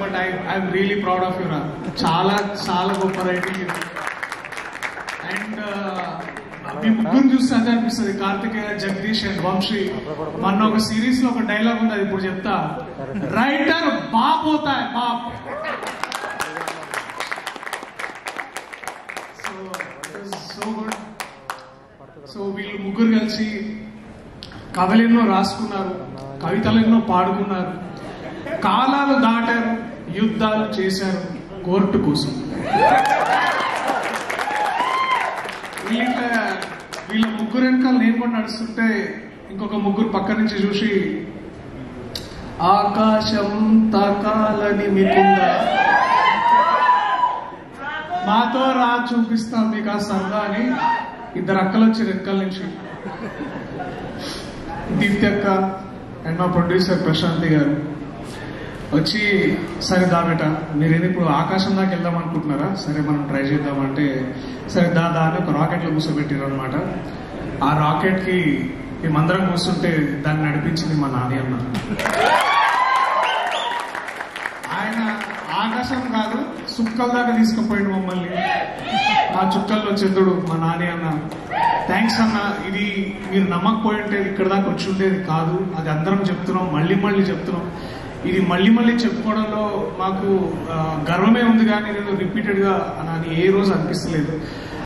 But I'm really proud of you రా. చాలా చాలా గొప్ప రైటింగ్. అండ్ మీ ముగ్గురు చూస్తే అంతే అనిపిస్తుంది, కార్తికేయ, జగదీష్ అండ్ వంశీ. మొన్న ఒక సిరీస్ లో ఒక డైలాగ్ ఉంది, అది ఇప్పుడు చెప్తా. రైటర్ బాప్ హోతా హై, బాప్. So good. సో వీళ్ళు ముగ్గురు కలిసి కథలు ఎన్నో రాసుకున్నారు, కవితలు ఎన్నో పాడుకున్నారు, కాలాలు దాటారు, యుద్ధాలు చేశారు కోర్టు కోసం. వీళ్ళ ముగ్గురు వెనకాల నేను కూడా నడుస్తుంటే ఇంకొక ముగ్గురు పక్క నుంచి చూసి, ఆకాశం తాకాలని మీకుందా, మాతో రా చూపిస్తాం మీకు ఆ సరదా అని ఇద్దరు అక్కలు వచ్చి వెనకాల నుంచి, దీప్తి అక్క అండ్ మా ప్రొడ్యూసర్ ప్రశాంతి గారు వచ్చి, సరే దాబెట మీరేది ఇప్పుడు ఆకాశం దాకా వెళ్దాం అనుకుంటున్నారా, సరే మనం ట్రై చేద్దామంటే, సరే దాని ఒక రాకెట్లో కూర్చోబెట్టారు అనమాట. ఆ రాకెట్ కి మేమందరం కూర్చుంటే దాన్ని నడిపించింది మా నాని అన్న. ఆయన ఆకాశం కాదు చుక్కల దాకా తీసుకుపోయాడు మమ్మల్ని. మా చుక్కల్లో చంద్రుడు మా నాని అన్న. థ్యాంక్స్ అన్న. ఇది మీరు నమ్మకపోయి ఉంటే ఇక్కడ దాకా వచ్చి ఉండేది కాదు. అది అందరం చెప్తున్నాం, మళ్ళీ మళ్ళీ చెప్తున్నాం. ఇది మళ్ళీ మళ్ళీ చెప్పుకోవడంలో మాకు గర్వమే ఉంది, కానీ నేను రిపీటెడ్ గా అని ఏ రోజు అనిపిస్తలేదు.